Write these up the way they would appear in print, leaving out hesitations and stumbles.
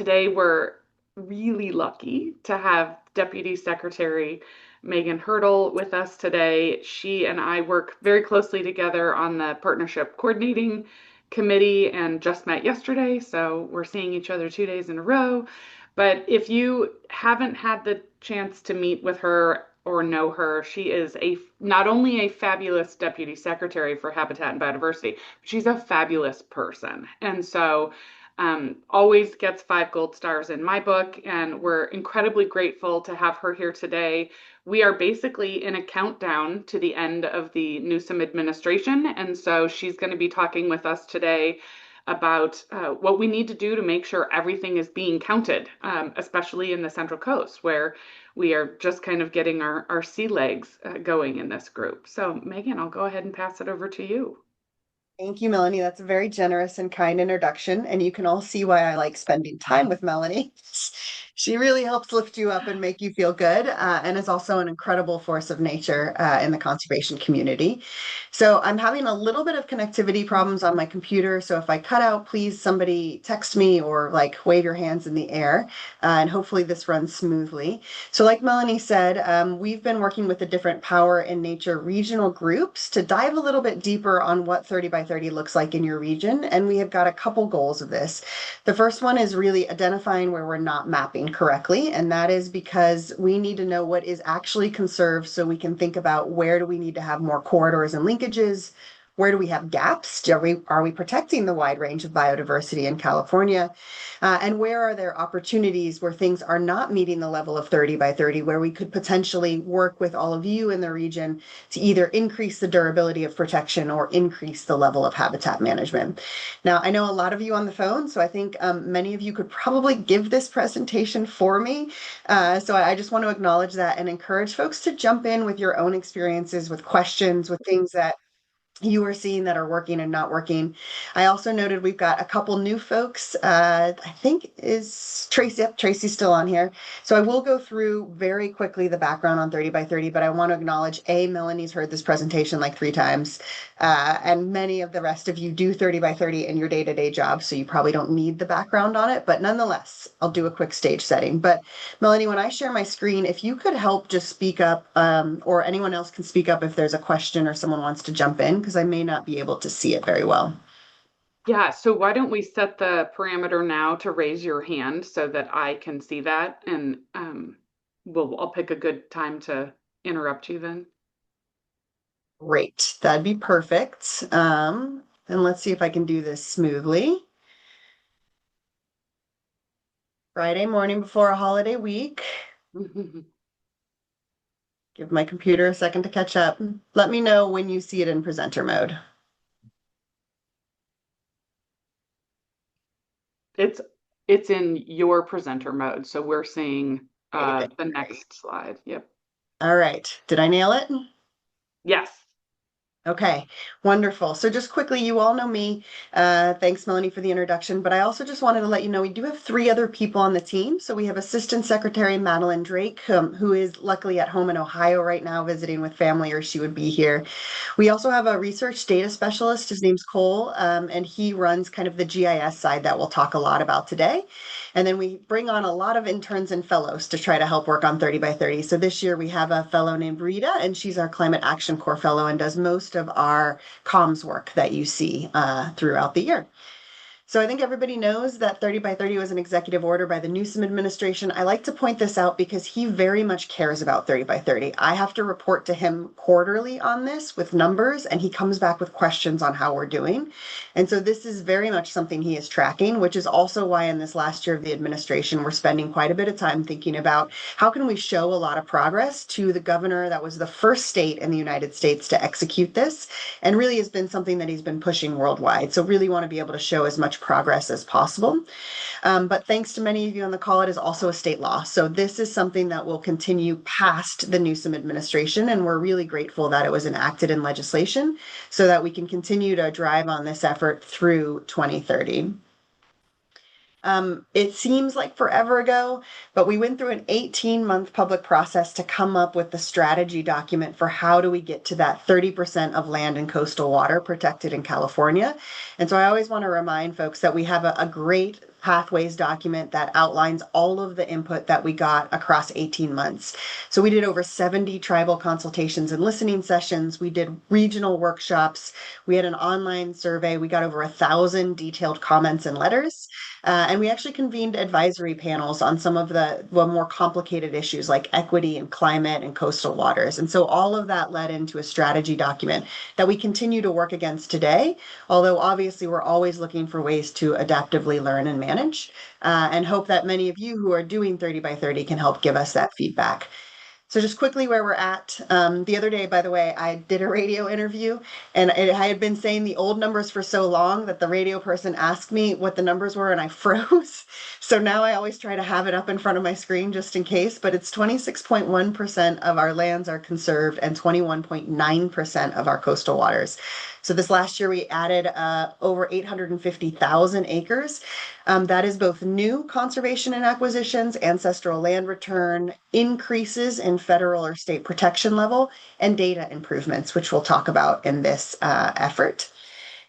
Today we're really lucky to have Deputy Secretary Meghan Hertel with us today. She and I work very closely together on the Partnership Coordinating Committee and just met yesterday, so we're seeing each other 2 days in a row. But if you haven't had the chance to meet with her or know her, she is not only a fabulous Deputy Secretary for Habitat and Biodiversity, but she's a fabulous person. And so always gets 5 gold stars in my book, and we're incredibly grateful to have her here today. We are basically in a countdown to the end of the Newsom administration, and so she's going to be talking with us today about what we need to do to make sure everything is being counted, especially in the Central Coast, where we are just kind of getting our sea legs going in this group. So, Meghan, I'll go ahead and pass it over to you. Thank you, Melanie. That's a very generous and kind introduction. And you can all see why I like spending time with Melanie. She really helps lift you up and make you feel good, and is also an incredible force of nature in the conservation community. So I'm having a little bit of connectivity problems on my computer. So if I cut out, please somebody text me or like wave your hands in the air, and hopefully this runs smoothly. So like Melanie said, we've been working with the different power and nature regional groups to dive a little bit deeper on what 30 by 30 looks like in your region. And we have got a couple goals of this. The first one is really identifying where we're not mapping correctly. And that is because we need to know what is actually conserved so we can think about where do we need to have more corridors and linkages. Where do we have gaps? Are we protecting the wide range of biodiversity in California? And where are there opportunities where things are not meeting the level of 30 by 30, where we could potentially work with all of you in the region to either increase the durability of protection or increase the level of habitat management? Now, I know a lot of you on the phone, so I think many of you could probably give this presentation for me. So I just want to acknowledge that and encourage folks to jump in with your own experiences, with questions, with things that you are seeing that are working and not working. I also noted we've got a couple new folks. I think is Tracy. Yep, Tracy's still on here. So I will go through very quickly the background on 30 by 30, but I want to acknowledge Melanie's heard this presentation like 3 times. And many of the rest of you do 30 by 30 in your day-to-day job, so you probably don't need the background on it, but nonetheless, I'll do a quick stage setting. But Melanie, when I share my screen, if you could help just speak up, or anyone else can speak up if there's a question or someone wants to jump in, because I may not be able to see it very well. Yeah, so why don't we set the parameter now to raise your hand so that I can see that, and I'll pick a good time to interrupt you then. Great, that'd be perfect. And let's see if I can do this smoothly. Friday morning before a holiday week. Give my computer a second to catch up. Let me know when you see it in presenter mode. It's in your presenter mode, so we're seeing David, the great. next slide. Yep. All right, did I nail it? Yes. Okay, wonderful. So just quickly, you all know me. Thanks, Melanie, for the introduction. But I also just wanted to let you know we do have 3 other people on the team. So we have Assistant Secretary Madeline Drake, who is luckily at home in Ohio right now visiting with family, or she would be here. We also have a research data specialist. His name's Cole, and he runs kind of the GIS side that we'll talk a lot about today. And then we bring on a lot of interns and fellows to try to help work on 30 by 30. So this year we have a fellow named Rita, and she's our Climate Action Corps fellow and does most of our comms work that you see throughout the year. So I think everybody knows that 30 by 30 was an executive order by the Newsom administration. I like to point this out because he very much cares about 30 by 30. I have to report to him quarterly on this with numbers, and he comes back with questions on how we're doing. And so this is very much something he is tracking, which is also why in this last year of the administration, we're spending quite a bit of time thinking about how can we show a lot of progress to the governor that was the first state in the United States to execute this, and really has been something that he's been pushing worldwide. So really want to be able to show as much progress as possible. But thanks to many of you on the call, it is also a state law. So this is something that will continue past the Newsom administration. And we're really grateful that it was enacted in legislation so that we can continue to drive on this effort through 2030. It seems like forever ago, but we went through an 18-month public process to come up with the strategy document for how do we get to that 30% of land and coastal water protected in California. And so I always want to remind folks that we have a great pathways document that outlines all of the input that we got across 18 months. So we did over 70 tribal consultations and listening sessions. We did regional workshops. We had an online survey. We got over 1,000 detailed comments and letters. And we actually convened advisory panels on some of the more complicated issues like equity and climate and coastal waters. And so all of that led into a strategy document that we continue to work against today, although obviously we're always looking for ways to adaptively learn and manage, and hope that many of you who are doing 30 by 30 can help give us that feedback. So just quickly where we're at. The other day, by the way, I did a radio interview and I had been saying the old numbers for so long that the radio person asked me what the numbers were and I froze. So now I always try to have it up in front of my screen just in case, but it's 26.1% of our lands are conserved and 21.9% of our coastal waters. So this last year we added over 850,000 acres. That is both new conservation and acquisitions, ancestral land return, increases in federal or state protection level, and data improvements, which we'll talk about in this effort.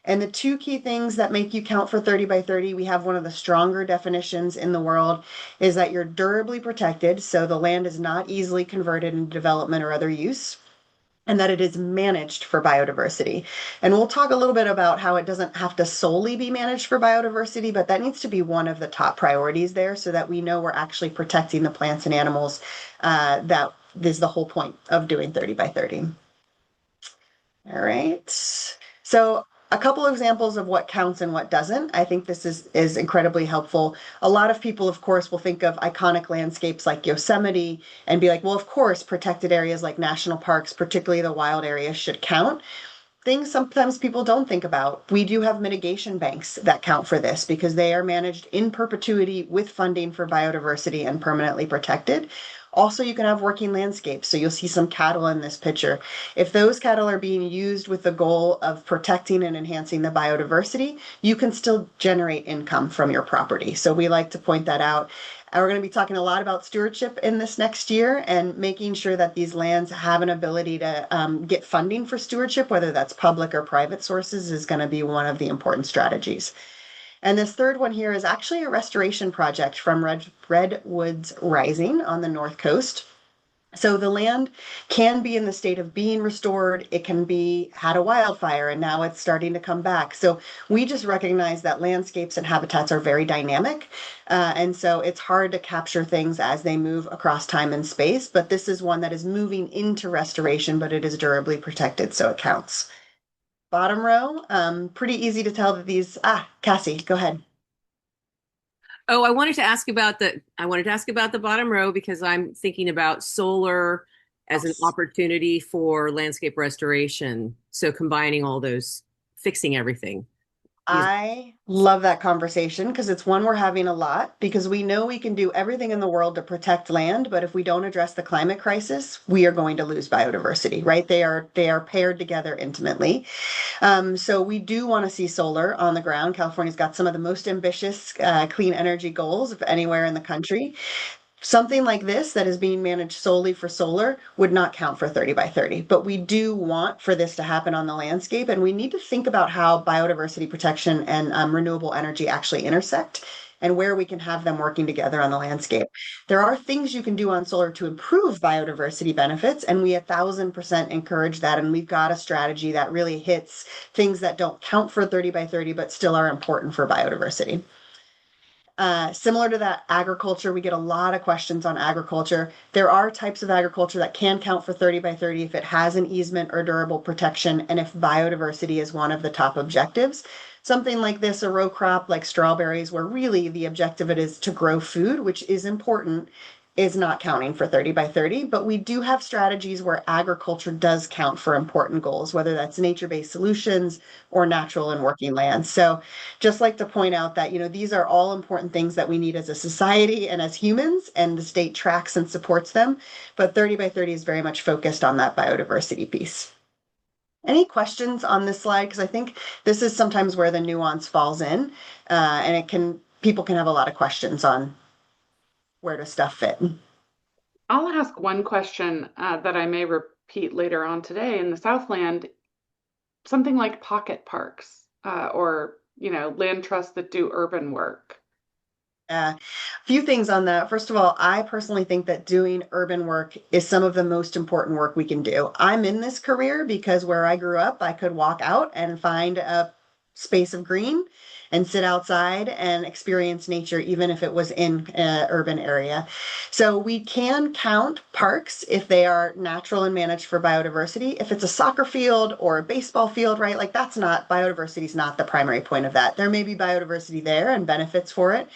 And the two key things that make you count for 30 by 30, we have one of the stronger definitions in the world, is that you're durably protected, so the land is not easily converted into development or other use, and that it is managed for biodiversity. And we'll talk a little bit about how it doesn't have to solely be managed for biodiversity, but that needs to be one of the top priorities there so that we know we're actually protecting the plants and animals. That is the whole point of doing 30 by 30. All right. So a couple of examples of what counts and what doesn't. I think this is incredibly helpful. A lot of people, of course, will think of iconic landscapes like Yosemite and be like, well, of course, protected areas like national parks, particularly the wild areas, should count. Things sometimes people don't think about. We do have mitigation banks that count for this because they are managed in perpetuity with funding for biodiversity and permanently protected. Also, you can have working landscapes. So you'll see some cattle in this picture. If those cattle are being used with the goal of protecting and enhancing the biodiversity, you can still generate income from your property. So we like to point that out. We're going to be talking a lot about stewardship in this next year and making sure that these lands have an ability to get funding for stewardship, whether that's public or private sources, is going to be one of the important strategies. And this third one here is actually a restoration project from Redwoods Rising on the North Coast. So the land can be in the state of being restored. It can be had a wildfire and now it's starting to come back. So we just recognize that landscapes and habitats are very dynamic. And so it's hard to capture things as they move across time and space. But this is one that is moving into restoration, but it is durably protected, so it counts. Bottom row, pretty easy to tell that these, Cassie, go ahead. Oh, I wanted to ask about the bottom row because I'm thinking about solar as an Yes. opportunity for landscape restoration. So combining all those, fixing everything. Use- I love that conversation because it's one we're having a lot because we know we can do everything in the world to protect land, but if we don't address the climate crisis, we are going to lose biodiversity, right? They are paired together intimately. So we do want to see solar on the ground. California's got some of the most ambitious clean energy goals of anywhere in the country. Something like this that is being managed solely for solar would not count for 30 by 30, but we do want for this to happen on the landscape. And we need to think about how biodiversity protection and renewable energy actually intersect and where we can have them working together on the landscape. There are things you can do on solar to improve biodiversity benefits, and we 1,000% encourage that. And we've got a strategy that really hits things that don't count for 30 by 30, but still are important for biodiversity. Similar to that, agriculture, we get a lot of questions on agriculture. There are types of agriculture that can count for 30 by 30 if it has an easement or durable protection, and if biodiversity is one of the top objectives. Something like this, a row crop like strawberries, where really the objective it is to grow food, which is important, is not counting for 30 by 30, but we do have strategies where agriculture does count for important goals, whether that's nature-based solutions or natural and working lands. So just like to point out that, these are all important things that we need as a society and as humans, and the state tracks and supports them. But 30 by 30 is very much focused on that biodiversity piece. Any questions on this slide? Because I think this is sometimes where the nuance falls in, and people can have a lot of questions on where does stuff fit. I'll ask one question that I may repeat later on today. In the Southland, something like pocket parks or land trusts that do urban work. A few things on that. First of all, I personally think that doing urban work is some of the most important work we can do. I'm in this career because where I grew up, I could walk out and find a space of green and sit outside and experience nature, even if it was in an urban area. So we can count parks if they are natural and managed for biodiversity. If it's a soccer field or a baseball field, right? Like that's not, biodiversity is not the primary point of that. There may be biodiversity there and benefits for it.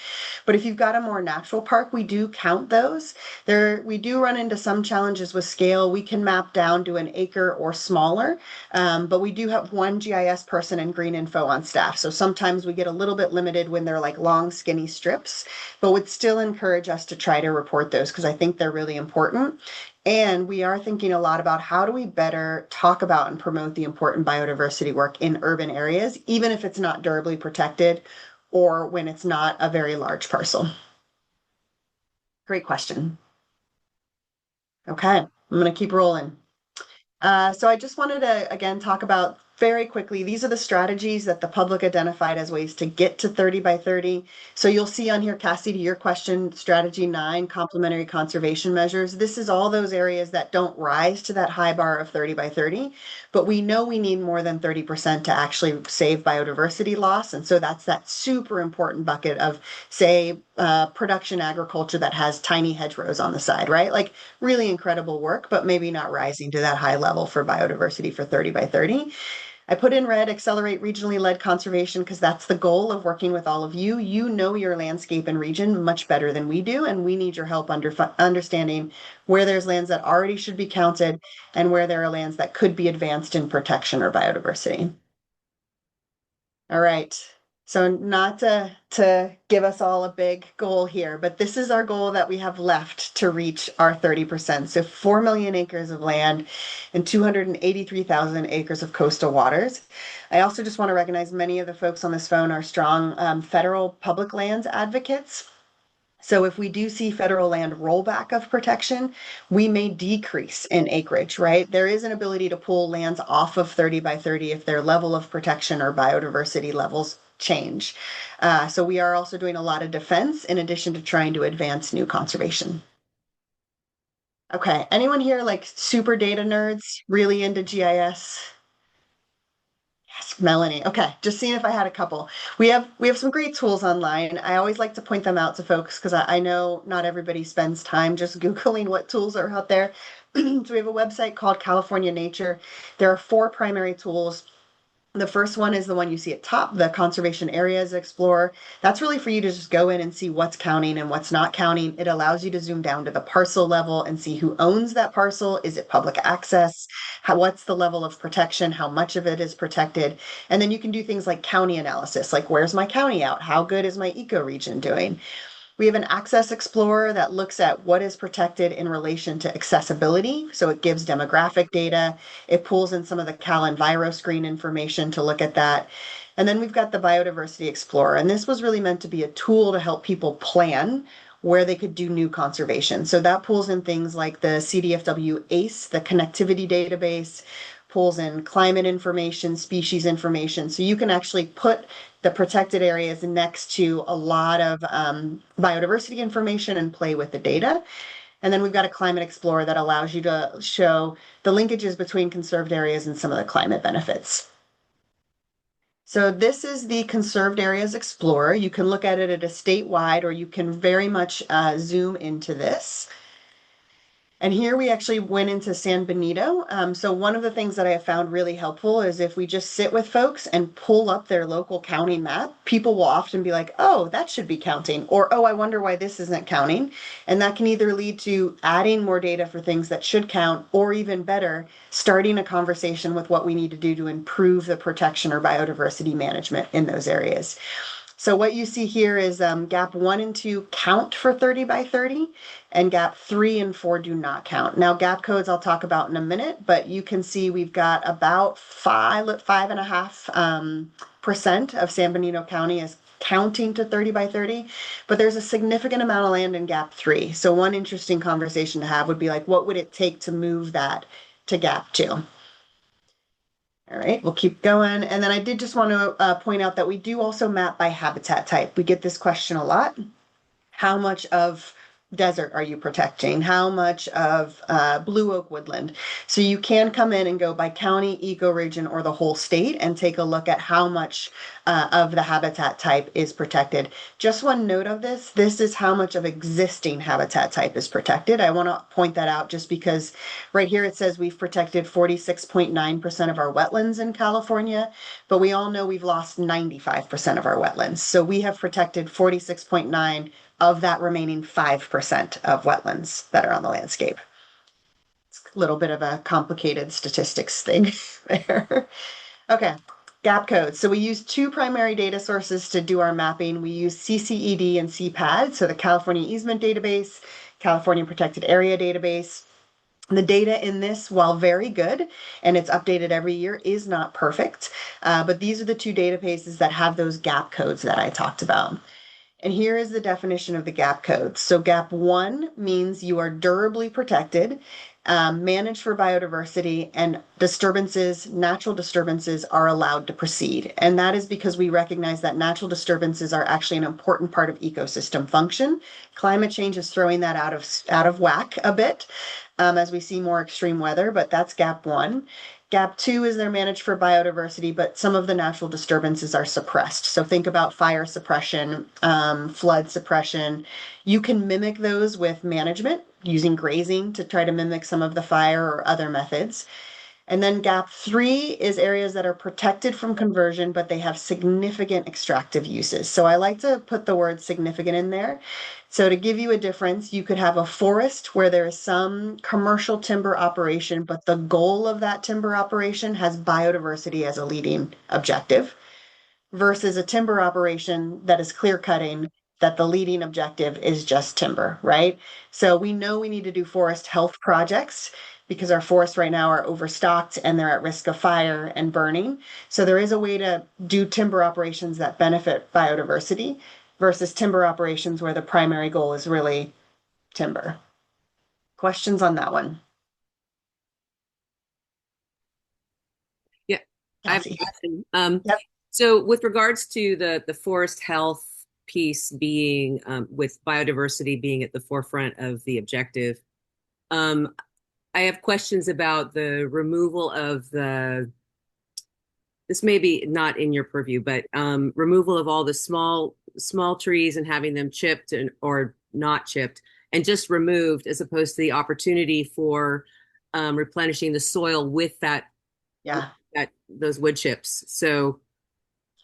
But if you've got a more natural park, we do count those. We do run into some challenges with scale. We can map down to an acre or smaller, but we do have one GIS person and green info on staff. So sometimes we get a little bit limited when they're like long, skinny strips, but would still encourage us to try to report those because I think they're really important. And we are thinking a lot about how do we better talk about and promote the important biodiversity work in urban areas, even if it's not durably protected or when it's not a very large parcel. Great question. Okay, I'm going to keep rolling. So I just wanted to, again, talk about very quickly, these are the strategies that the public identified as ways to get to 30 by 30. So you'll see on here, Cassie, to your question, strategy 9, complementary conservation measures. This is all those areas that don't rise to that high bar of 30 by 30, but we know we need more than 30% to actually save biodiversity loss. And so that's that super important bucket of, say, production agriculture that has tiny hedgerows on the side, right? Like really incredible work, but maybe not rising to that high level for biodiversity for 30 by 30. I put in red, accelerate regionally led conservation, because that's the goal of working with all of you. You know your landscape and region much better than we do, and we need your help understanding where there's lands that already should be counted and where there are lands that could be advanced in protection or biodiversity. All right. So not to give us all a big goal here, but this is our goal that we have left to reach our 30%. So 4 million acres of land and 283,000 acres of coastal waters. I also just want to recognize many of the folks on this phone are strong federal public lands advocates. So if we do see federal land rollback of protection, we may decrease in acreage, right? There is an ability to pull lands off of 30 by 30 if their level of protection or biodiversity levels change. So we are also doing a lot of defense in addition to trying to advance new conservation. Okay, anyone here like super data nerds, really into GIS? Yes, Melanie. Okay, just seeing if I had a couple. We have some great tools online. I always like to point them out to folks because I know not everybody spends time just Googling what tools are out there. So we have a website called California Nature. There are 4 primary tools. The first one is the one you see at top, the Conservation Areas Explorer. That's really for you to just go in and see what's counting and what's not counting. It allows you to zoom down to the parcel level and see who owns that parcel. Is it public access? What's the level of protection? How much of it is protected? And then you can do things like county analysis, like where's my county out? How good is my ecoregion doing? We have an Access Explorer that looks at what is protected in relation to accessibility. So it gives demographic data. It pulls in some of the CalEnviroscreen information to look at that. And then we've got the Biodiversity Explorer. And this was really meant to be a tool to help people plan where they could do new conservation. So that pulls in things like the CDFW ACE, the connectivity database, pulls in climate information, species information. So you can actually put the protected areas next to a lot of biodiversity information and play with the data. And then we've got a Climate Explorer that allows you to show the linkages between conserved areas and some of the climate benefits. So this is the Conserved Areas Explorer. You can look at it at a statewide, or you can very much zoom into this. And here we actually went into San Benito. So one of the things that I have found really helpful is if we just sit with folks and pull up their local county map, people will often be like, oh, that should be counting, or, oh, I wonder why this isn't counting. And that can either lead to adding more data for things that should count, or even better, starting a conversation with what we need to do to improve the protection or biodiversity management in those areas. So what you see here is gap 1 and 2 count for 30 by 30, and gap 3 and 4 do not count. Now gap codes I'll talk about in a minute, but you can see we've got about 5.5% of San Benito County is counting to 30 by 30, but there's a significant amount of land in gap 3. So one interesting conversation to have would be like, what would it take to move that to gap 2? All right, we'll keep going. And then I did just want to point out that we do also map by habitat type. We get this question a lot. How much of desert are you protecting? How much of blue oak woodland? So you can come in and go by county, ecoregion, or the whole state and take a look at how much of the habitat type is protected. Just one note of this is how much of existing habitat type is protected. I want to point that out just because right here it says we've protected 46.9% of our wetlands in California, but we all know we've lost 95% of our wetlands. So we have protected 46.9 of that remaining 5% of wetlands that are on the landscape. It's a little bit of a complicated statistics thing there. Okay, gap codes. So we use two primary data sources to do our mapping. We use CCED and CPAD, so the California Easement Database, California Protected Area Database. The data in this, while very good, and it's updated every year, is not perfect. But these are the two databases that have those gap codes that I talked about. And here is the definition of the gap code. So gap 1 means you are durably protected, managed for biodiversity, and disturbances, natural disturbances are allowed to proceed. And that is because we recognize that natural disturbances are actually an important part of ecosystem function. Climate change is throwing that out of whack a bit as we see more extreme weather, but that's gap 1. Gap 2 is they're managed for biodiversity, but some of the natural disturbances are suppressed. So think about fire suppression, flood suppression. You can mimic those with management using grazing to try to mimic some of the fire or other methods. And then gap 3 is areas that are protected from conversion, but they have significant extractive uses. So I like to put the word significant in there. So to give you a difference, you could have a forest where there is some commercial timber operation, but the goal of that timber operation has biodiversity as a leading objective, versus a timber operation that is clear cutting, that the leading objective is just timber, right? So we know we need to do forest health projects because our forests right now are overstocked and they're at risk of fire and burning. So there is a way to do timber operations that benefit biodiversity versus timber operations where the primary goal is really timber. Questions on that one? Yeah, I have a Cassie. question. Yep. So with regards to the forest health piece being with biodiversity being at the forefront of the objective, I have questions about the removal of this may be not in your purview, but removal of all the small trees and having them chipped or not chipped and just removed, as opposed to the opportunity for replenishing the soil with Yeah. those wood chips. So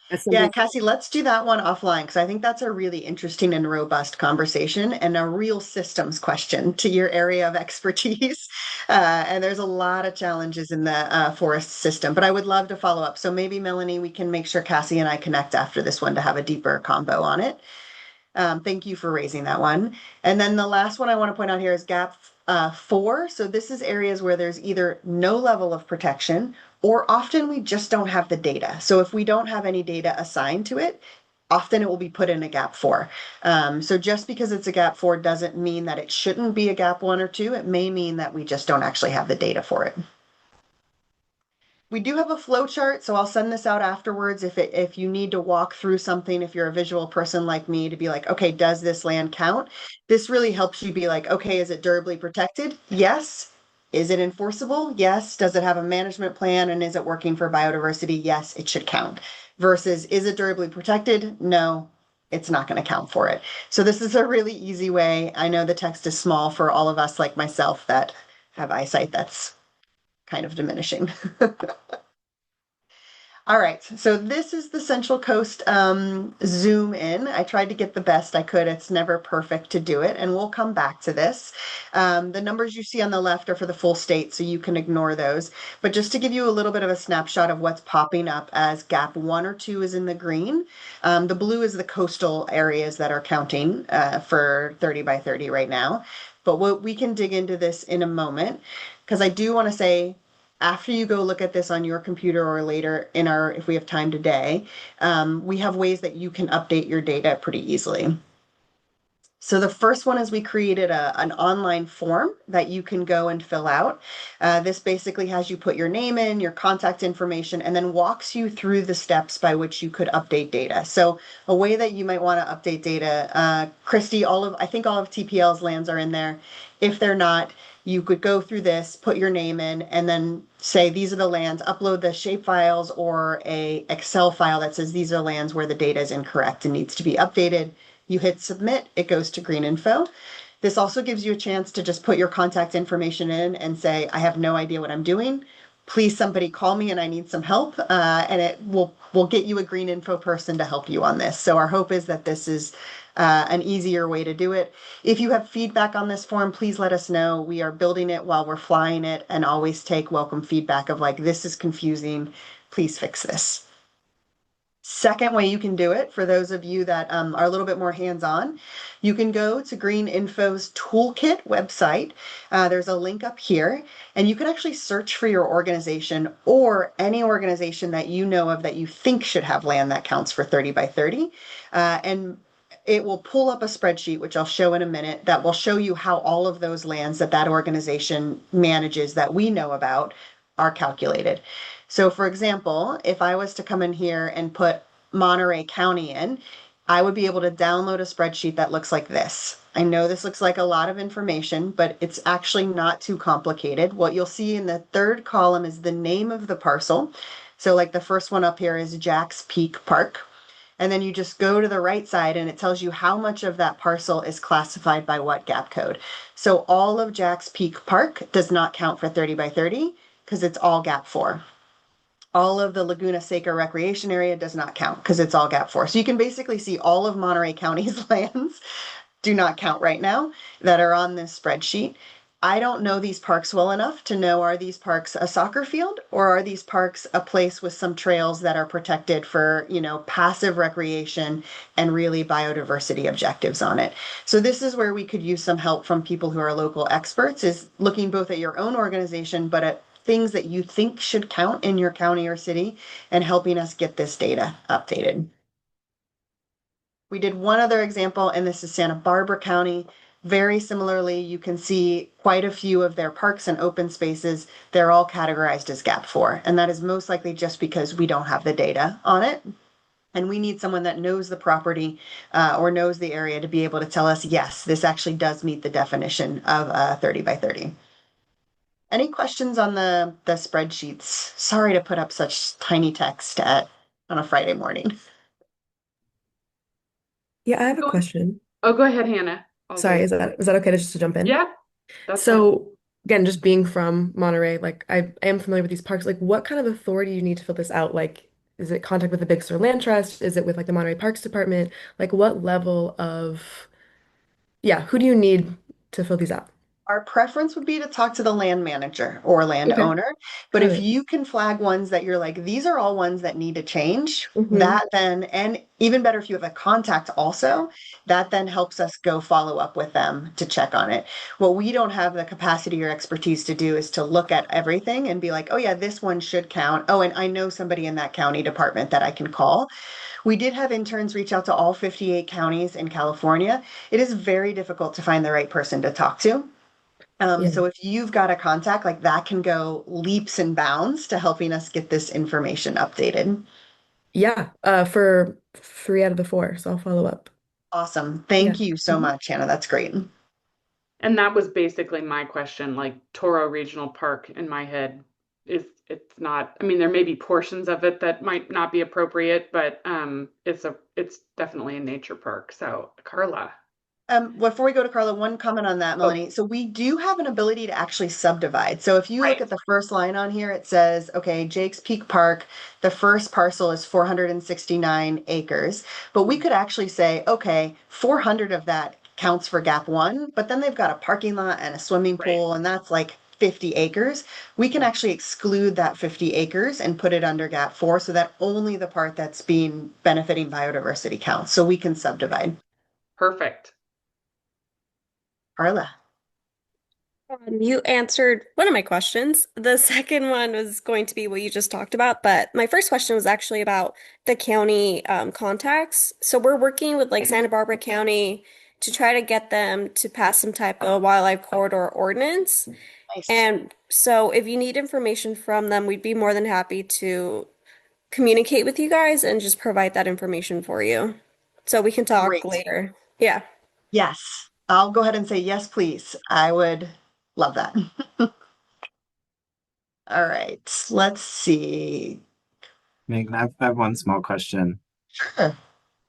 that's Yeah, something. Cassie, let's do that one offline because I think that's a really interesting and robust conversation and a real systems question to your area of expertise. And there's a lot of challenges in the forest system, but I would love to follow up. So maybe, Melanie, we can make sure Cassie and I connect after this one to have a deeper combo on it. Thank you for raising that one. And then the last one I want to point out here is gap 4. So this is areas where there's either no level of protection or often we just don't have the data. So if we don't have any data assigned to it, often it will be put in a gap 4. So just because it's a gap 4 doesn't mean that it shouldn't be a gap 1 or 2. It may mean that we just don't actually have the data for it. We do have a flow chart, so I'll send this out afterwards if you need to walk through something, if you're a visual person like me, to be like, okay, does this land count? This really helps you be like, okay, is it durably protected? Yes. Is it enforceable? Yes. Does it have a management plan and is it working for biodiversity? Yes, it should count. Versus, is it durably protected? No, it's not going to count for it. So this is a really easy way. I know the text is small for all of us like myself that have eyesight that's kind of diminishing. All right, so this is the Central Coast zoom in. I tried to get the best I could. It's never perfect to do it, and we'll come back to this. The numbers you see on the left are for the full state, so you can ignore those. But just to give you a little bit of a snapshot of what's popping up as gap 1 or 2 is in the green. The blue is the coastal areas that are counting for 30 by 30 right now. But we can dig into this in a moment, because I do want to say, after you go look at this on your computer or later if we have time today, we have ways that you can update your data pretty easily. So the first one is we created an online form that you can go and fill out. This basically has you put your name in, your contact information, and then walks you through the steps by which you could update data. So a way that you might want to update data, Christy, I think all of TPL's lands are in there. If they're not, you could go through this, put your name in, and then say these are the lands, upload the shape files or a Excel file that says these are lands where the data is incorrect and needs to be updated. You hit submit, it goes to Green Info. This also gives you a chance to just put your contact information in and say, I have no idea what I'm doing. Please, somebody call me and I need some help. And it will get you a Green Info person to help you on this. So our hope is that this is an easier way to do it. If you have feedback on this form, please let us know. We are building it while we're flying it, and always take welcome feedback of like, this is confusing, please fix this. Second way you can do it, for those of you that are a little bit more hands-on, you can go to Green Info's Toolkit website. There's a link up here, and you can actually search for your organization or any organization that you know of that you think should have land that counts for 30 by 30. And it will pull up a spreadsheet, which I'll show in a minute, that will show you how all of those lands that organization manages that we know about are calculated. So for example, if I was to come in here and put Monterey County in, I would be able to download a spreadsheet that looks like this. I know this looks like a lot of information, but it's actually not too complicated. What you'll see in the third column is the name of the parcel. So like the first one up here is Jack's Peak Park. And then you just go to the right side and it tells you how much of that parcel is classified by what gap code. So all of Jack's Peak Park does not count for 30 by 30 because it's all gap 4. All of the Laguna Seca recreation area does not count because it's all gap 4. So you can basically see all of Monterey County's lands do not count right now that are on this spreadsheet. I don't know these parks well enough to know, are these parks a soccer field or are these parks a place with some trails that are protected for, passive recreation and really biodiversity objectives on it. So this is where we could use some help from people who are local experts, is looking both at your own organization, but at things that you think should count in your county or city and helping us get this data updated. We did one other example, and this is Santa Barbara County. Very similarly, you can see quite a few of their parks and open spaces. They're all categorized as gap 4, and that is most likely just because we don't have the data on it. And we need someone that knows the property or knows the area to be able to tell us, yes, this actually does meet the definition of 30 by 30. Any questions on the spreadsheets? Sorry to put up such tiny text on a Friday morning. Yeah, I have a question. Oh, go ahead, Hannah. Sorry, is that okay to just to jump in? Yeah, that's fine. So again, just being from Monterey, like I am familiar with these parks. Like, what kind of authority do you need to fill this out? Like, is it contact with the Big Sur Land Trust? Is it with like the Monterey Parks Department? Like, what level of, yeah, who do you need to fill these out? Our preference would be to talk to the land manager or landowner. But Got if it. you can flag ones that you're like, these are all ones that need to change, Mm-hmm. that then, and even better if you have a contact also, that then helps us go follow up with them to check on it. What we don't have the capacity or expertise to do is to look at everything and be like, oh yeah, this one should count. Oh, and I know somebody in that county department that I can call. We did have interns reach out to all 58 counties in California. It is very difficult to find the right person to talk to. Yeah. So if you've got a contact, like that can go leaps and bounds to helping us get this information updated. Yeah, for 3 out of the 4, so I'll follow up. Awesome. Yeah. Thank you so much, Hannah. That's great. And that was basically my question, like Toro Regional Park in my head it's not, I mean, there may be portions of it that might not be appropriate, but it's definitely a nature park. So Carla. Before we go to Carla, one comment on that, Melanie. So we do have an ability to actually subdivide. So if you look Right. at the first line on here, it says, okay, Jake's Peak Park, the first parcel is 469 acres. But we could actually say, okay, 400 of that counts for gap 1, but then they've got a parking lot and a swimming pool, and that's like 50 acres. We can actually exclude that 50 acres and put it under gap 4 so that only the part that's benefiting biodiversity counts. So we can subdivide. Perfect. Carla. You answered one of my questions. The second one was going to be what you just talked about, but my first question was actually about the county contacts. So we're working with like Santa Barbara County to try to get them to pass some type of wildlife corridor ordinance. Nice. And so if you need information from them, we'd be more than happy to communicate with you guys and just provide that information for you. So we can talk Great. later. Yeah. Yes. I'll go ahead and say yes, please. I would love that. All right. Let's see. Megan, I have one small question. Sure.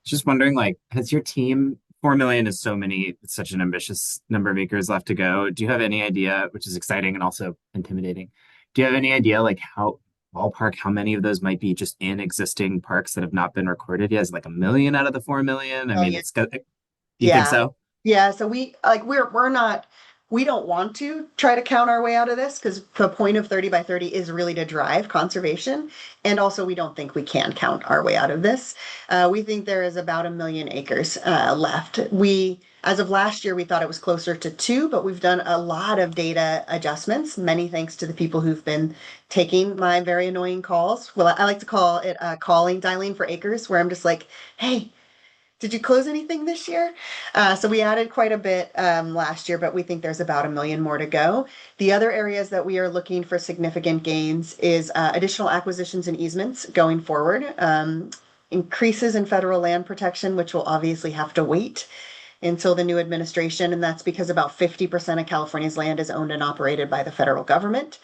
Just wondering, like, has your team, 4 million is so many, it's such an ambitious number of acres left to go. Do you have any idea, which is exciting and also intimidating? Do you have any idea, like, how ballpark, how many of those might be just in existing parks that have not been recorded yet? Is it like 1 million out of the 4 million? I mean, Million. it's got, you think Yeah. so? Yeah, so we're not we don't want to try to count our way out of this because the point of 30 by 30 is really to drive conservation. And also we don't think we can count our way out of this. We think there is about 1 million acres left. As of last year, we thought it was closer to 2, but we've done a lot of data adjustments. Many thanks to the people who've been taking my very annoying calls. Well, I like to call it dialing for acres, where I'm just like, hey, did you close anything this year? So we added quite a bit last year, but we think there's about 1 million more to go. The other areas that we are looking for significant gains is additional acquisitions and easements going forward, increases in federal land protection, which will obviously have to wait until the new administration, and that's because about 50% of California's land is owned and operated by the federal government.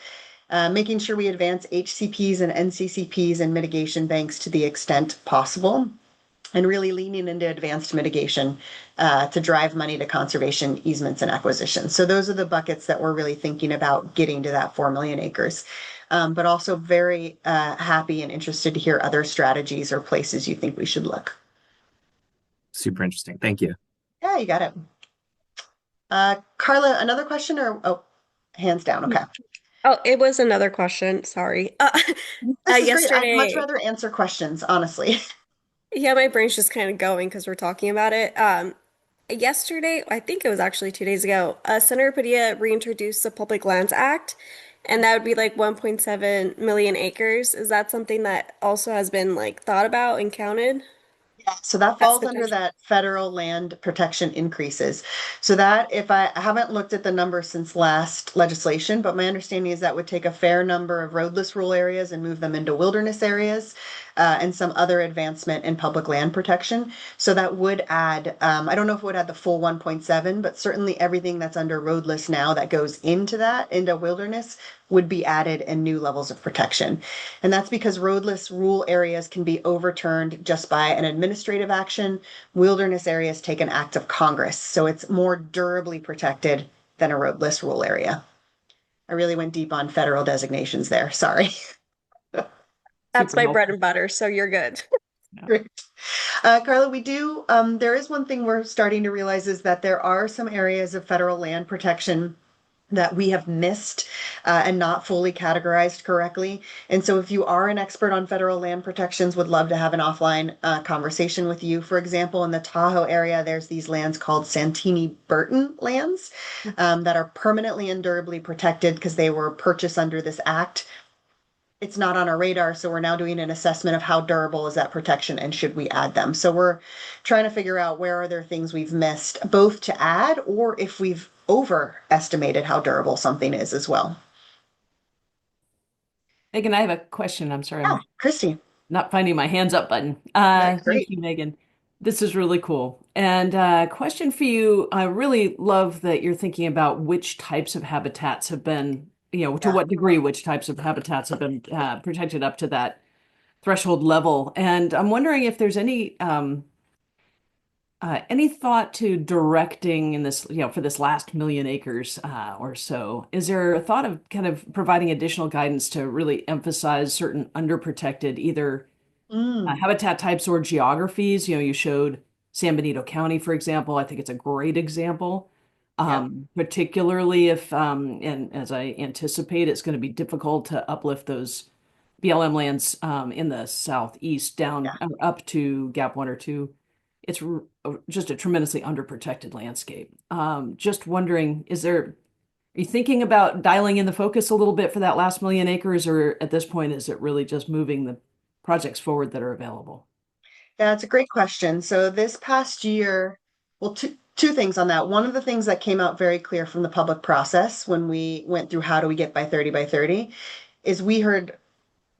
Making sure we advance HCPs and NCCPs and mitigation banks to the extent possible, and really leaning into advanced mitigation to drive money to conservation easements and acquisitions. So those are the buckets that we're really thinking about getting to that 4 million acres. But also very happy and interested to hear other strategies or places you think we should look. Super interesting. Thank you. Yeah, you got it. Carla, another question hands down. Okay. Oh, it was another question. Sorry. This is great. I'd much Yesterday, rather answer questions, honestly. yeah, my brain's just kind of going because we're talking about it. Yesterday, I think it was actually 2 days ago, Senator Padilla reintroduced the Public Lands Act, and that would be like 1.7 million acres. Is that something that also has been like thought about and counted Yeah, so that as falls under potential? that federal land protection increases. So that, if I haven't looked at the number since last legislation, but my understanding is that would take a fair number of roadless rural areas and move them into wilderness areas, and some other advancement in public land protection. So that would add, I don't know if it would add the full 1.7, but certainly everything that's under roadless now that goes into wilderness, would be added in new levels of protection. And that's because roadless rural areas can be overturned just by an administrative action. Wilderness areas take an act of Congress. So it's more durably protected than a roadless rural area. I really went deep on federal designations there. Sorry. That's Super my bread helpful. and butter, so you're good. Great. Carla, there is one thing we're starting to realize is that there are some areas of federal land protection that we have missed and not fully categorized correctly. And so if you are an expert on federal land protections, would love to have an offline conversation with you. For example, in the Tahoe area, there's these lands called Santini Burton lands that are permanently and durably protected because they were purchased under this act. It's not on our radar, so we're now doing an assessment of how durable is that protection and should we add them. So we're trying to figure out where are there things we've missed, both to add or if we've overestimated how durable something is as well. Megan, I have a question. I'm sorry, Yeah, I'm Christy. not finding my hands up button. That's Thank great. you, Megan. This is really cool. And question for you. I really love that you're thinking about which types of habitats have been, to Yeah. what degree which types of habitats have been protected up to that threshold level. And I'm wondering if there's any thought to directing in this, for this last 1 million acres or so? Is there a thought of kind of providing additional guidance to really emphasize certain underprotected either Mm, habitat types or geographies? You showed San Benito County, for example. I think it's a great example, yep. particularly if, and as I anticipate, it's going to be difficult to uplift those BLM lands in the southeast Yeah. down up to Gap 1 or 2. It's just a tremendously underprotected landscape. Just wondering, are you thinking about dialing in the focus a little bit for that last 1 million acres, or at this point, is it really just moving the projects forward that are available? Yeah, it's a great question. So this past year, well, two things on that. One of the things that came out very clear from the public process when we went through how do we get by 30 by 30 is we heard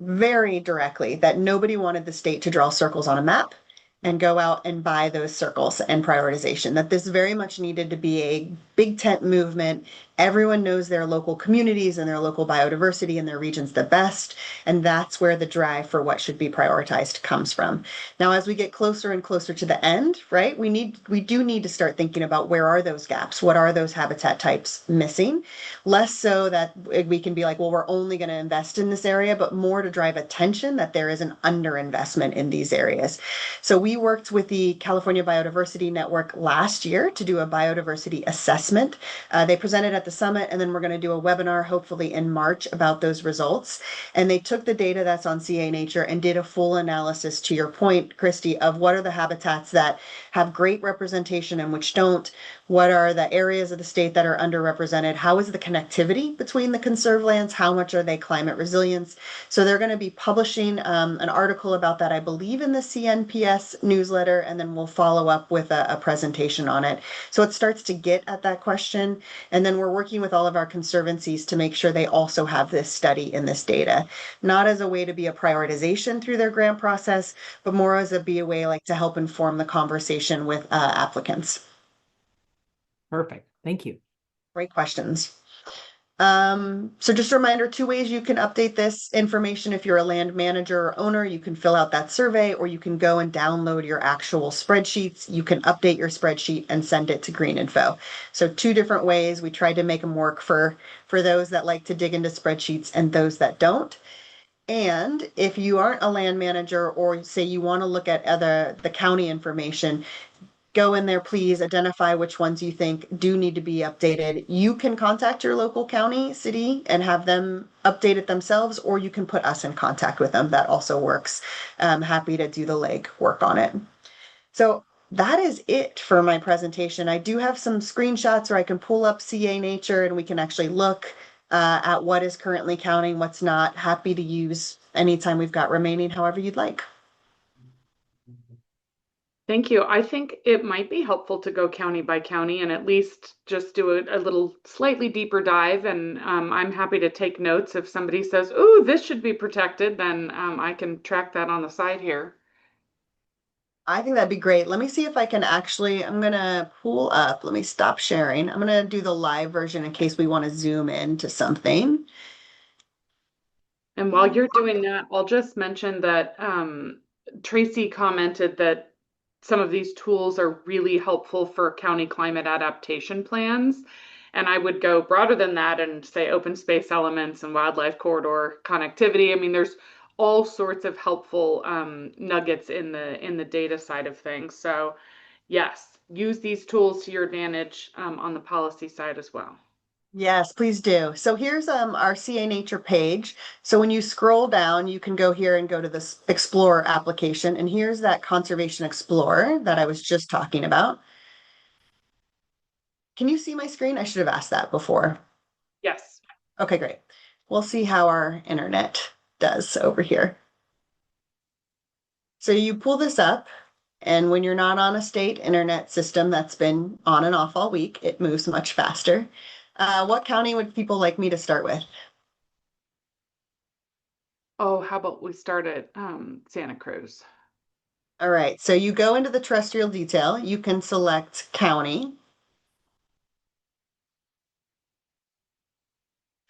very directly that nobody wanted the state to draw circles on a map and go out and buy those circles and prioritization, that this very much needed to be a big tent movement. Everyone knows their local communities and their local biodiversity and their regions the best. And that's where the drive for what should be prioritized comes from. Now, as we get closer and closer to the end, right, we do need to start thinking about where are those gaps? What are those habitat types missing? Less so that we can be like, well, we're only going to invest in this area, but more to drive attention that there is an underinvestment in these areas. So we worked with the California Biodiversity Network last year to do a biodiversity assessment. They presented at the summit, and then we're going to do a webinar hopefully in March about those results. And they took the data that's on CA Nature and did a full analysis, to your point, Christy, of what are the habitats that have great representation and which don't. What are the areas of the state that are underrepresented? How is the connectivity between the conserved lands? How much are they climate resilience? So they're going to be publishing an article about that, I believe, in the CNPS newsletter, and then we'll follow up with a presentation on it. So it starts to get at that question. And then we're working with all of our conservancies to make sure they also have this study and this data, not as a way to be a prioritization through their grant process, but more as a way like to help inform the conversation with applicants. Perfect. Thank you. Great questions. So just a reminder, two ways you can update this information. If you're a land manager or owner, you can fill out that survey, or you can go and download your actual spreadsheets. You can update your spreadsheet and send it to Green Info. So two different ways. We tried to make them work for those that like to dig into spreadsheets and those that don't. And if you aren't a land manager, or say you want to look at the county information, go in there, please identify which ones you think do need to be updated. You can contact your local county, city, and have them update it themselves, or you can put us in contact with them. That also works. I'm happy to do the leg work on it. So that is it for my presentation. I do have some screenshots where I can pull up CA Nature and we can actually look at what is currently counting, what's not. Happy to use anytime we've got remaining, however you'd like. Thank you. I think it might be helpful to go county by county and at least just do a little slightly deeper dive. And I'm happy to take notes. If somebody says, "Ooh, this should be protected," then I can track that on the side here. I think that'd be great. Let me see if I can actually, I'm gonna pull up, let me stop sharing. I'm gonna do the live version in case we want to zoom in to something. And while you're doing that, I'll just mention that Tracy commented that some of these tools are really helpful for county climate adaptation plans. And I would go broader than that and say open space elements and wildlife corridor connectivity. I mean, there's all sorts of helpful nuggets in the data side of things. So yes, use these tools to your advantage on the policy side as well. Yes, please do. So here's our CA Nature page. So when you scroll down, you can go here and go to this Explorer application. And here's that Conservation Explorer that I was just talking about. Can you see my screen? I should have asked that before. Yes. Okay, great. We'll see how our internet does over here. So you pull this up, and when you're not on a state internet system that's been on and off all week, it moves much faster. What county would people like me to start with? Oh, how about we start at Santa Cruz? All right, so you go into the terrestrial detail, you can select county.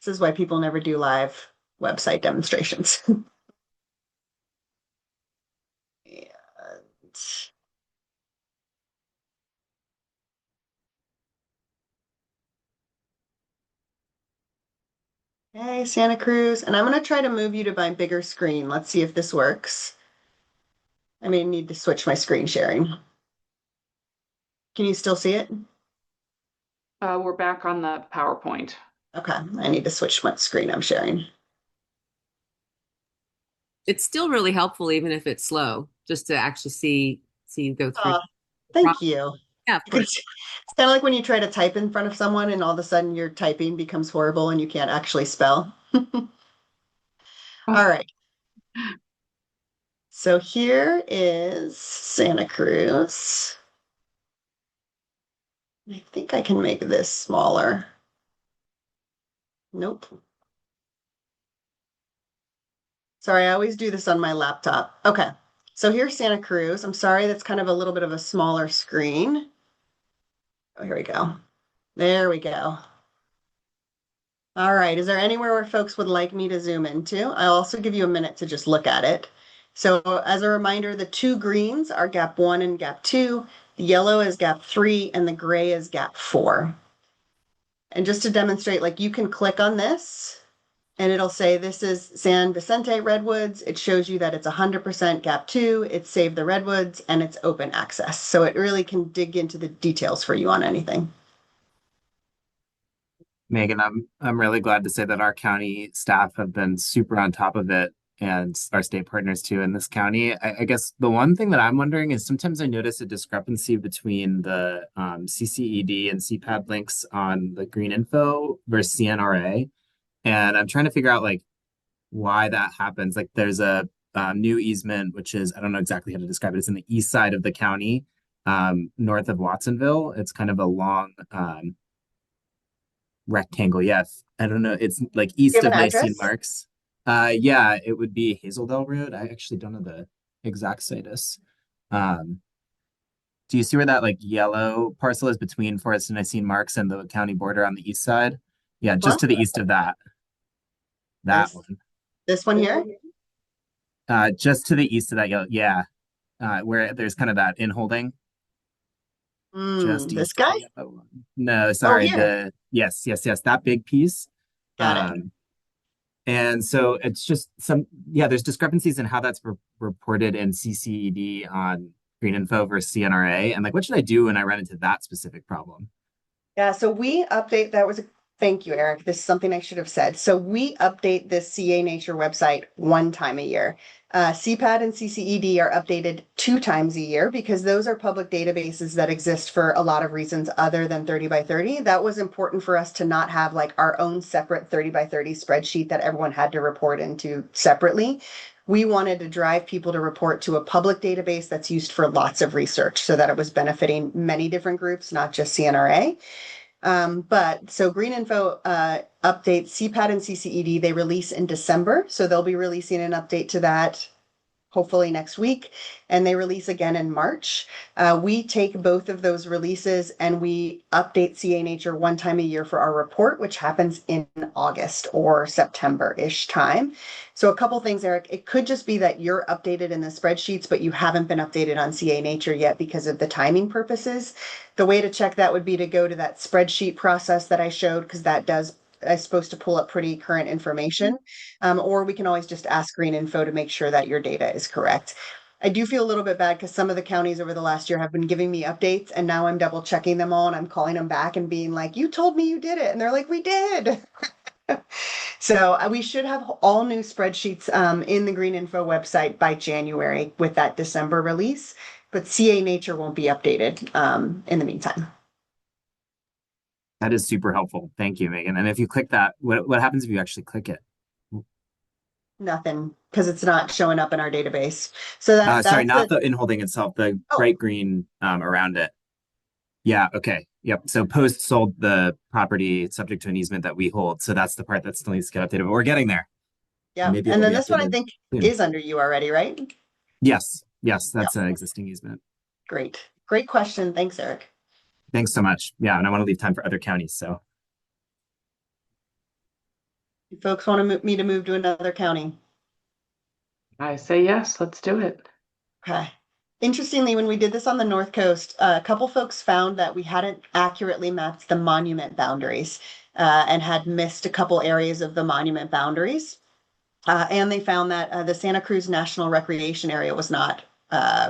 This is why people never do live website demonstrations. And okay, Santa Cruz, and I'm gonna try to move you to my bigger screen. Let's see if this works. I may need to switch my screen sharing. Can you still see it? We're back on the PowerPoint. Okay, I need to switch my screen I'm sharing. It's still really helpful, even if it's slow, just to actually see you go through. Thank you. Yeah, of course. It's kind of like when you try to type in front of someone and all of a sudden your typing becomes horrible and you can't actually spell. All right. So here is Santa Cruz. I think I can make this smaller. Nope. Sorry, I always do this on my laptop. Okay, so here's Santa Cruz. I'm sorry, that's kind of a little bit of a smaller screen. Oh, here we go. There we go. All right, is there anywhere where folks would like me to zoom into? I'll also give you a minute to just look at it. So as a reminder, the two greens are gap 1 and gap 2, the yellow is gap 3, and the gray is gap 4. And just to demonstrate, like you can click on this and it'll say this is San Vicente Redwoods. It shows you that it's 100% gap 2, it's saved the Redwoods, and it's open access. So it really can dig into the details for you on anything. Megan, I'm really glad to say that our county staff have been super on top of it and our state partners too in this county. I guess the one thing that I'm wondering is sometimes I notice a discrepancy between the CCED and CPAD links on the Green Info versus CNRA. And I'm trying to figure out like why that happens. Like there's a new easement, which is, I don't know exactly how to describe it. It's in the east side of the county, north of Watsonville. It's kind of a long rectangle. Yes. I don't know. It's like Do you east have of an Nicene address? Marks. Yeah, it would be Hazeldale Road. I actually don't know the exact situs. Um, do you see where that like yellow parcel is between Forest and Nicene Marks and the county border on the east side? Yeah, Huh? just to the east of that. That This one. this one here? Just to the east of that yellow. Yeah. Where there's kind of that in holding just This east of guy? the yellow one. No, Oh, sorry. here. Yes, that big piece. Got it. Um, And so it's just yeah, there's discrepancies in how that's reported in CCED on Green Info versus CNRA. And like, what should I do when I run into that specific problem? Yeah, so we update, that was a, thank you, Eric. This is something I should have said. So we update this CA Nature website one time a year. CPAD and CCED are updated 2 times a year because those are public databases that exist for a lot of reasons other than 30 by 30. That was important for us to not have like our own separate 30 by 30 spreadsheet that everyone had to report into separately. We wanted to drive people to report to a public database that's used for lots of research so that it was benefiting many different groups, not just CNRA. But so Green Info updates CPAD and CCED, they release in December. So they'll be releasing an update to that hopefully next week, and they release again in March. We take both of those releases and we update CA Nature one time a year for our report, which happens in August or September-ish time. So a couple things, Eric. It could just be that you're updated in the spreadsheets, but you haven't been updated on CA Nature yet because of the timing purposes. The way to check that would be to go to that spreadsheet process that I showed, because that does is supposed to pull up pretty current information. Or we can always just ask Green Info to make sure that your data is correct. I do feel a little bit bad because some of the counties over the last year have been giving me updates and now I'm double checking them all and I'm calling them back and being like, you told me you did it. And they're like, we did. So we should have all new spreadsheets in the Green Info website by January with that December release, but CA Nature won't be updated in the meantime. That is super helpful. Thank you, Megan. And if you click that, what happens if you actually click it? Nothing, because it's not showing up in our database. So Sorry, that's not the the in holding itself, the oh, bright green around it. Yeah, okay. Yep. So Post sold the property subject to an easement that we hold. So that's the part that still needs to get updated, but we're getting there. And yeah. maybe And it'll then be this one I updated think soon. is under you already, right? Yes, Yeah. that's an existing easement. Great. Great question. Thanks, Eric. Thanks so much. Yeah, and I want to leave time for other counties. So You folks want me to move to another county? I say yes, let's do it. Okay. Interestingly, when we did this on the North Coast, a couple folks found that we hadn't accurately mapped the monument boundaries and had missed a couple areas of the monument boundaries. And they found that the Santa Cruz National Recreation Area was not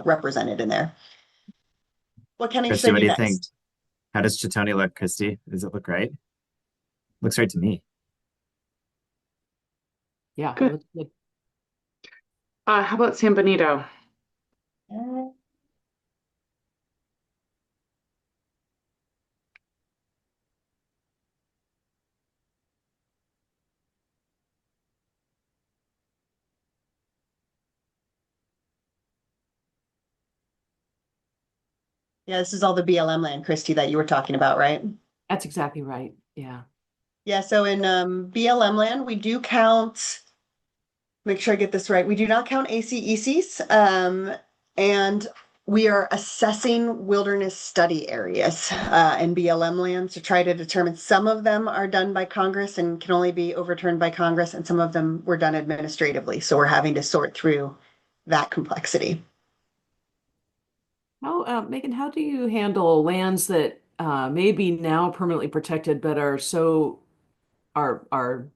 represented in there. What county should Christy, I what do do you think? next? How does Chitoni look, Christy? Does it look right? Looks right to me. Yeah, it Good. looks good. How about San Benito? Yeah, this is all the BLM land, Christy, that you were talking about, right? That's exactly right. Yeah. Yeah, so in BLM land, we do count, make sure I get this right, we do not count ACECs, and we are assessing wilderness study areas in BLM lands to try to determine some of them are done by Congress and can only be overturned by Congress, and some of them were done administratively. So we're having to sort through that complexity. Megan, how do you handle lands that may be now permanently protected but are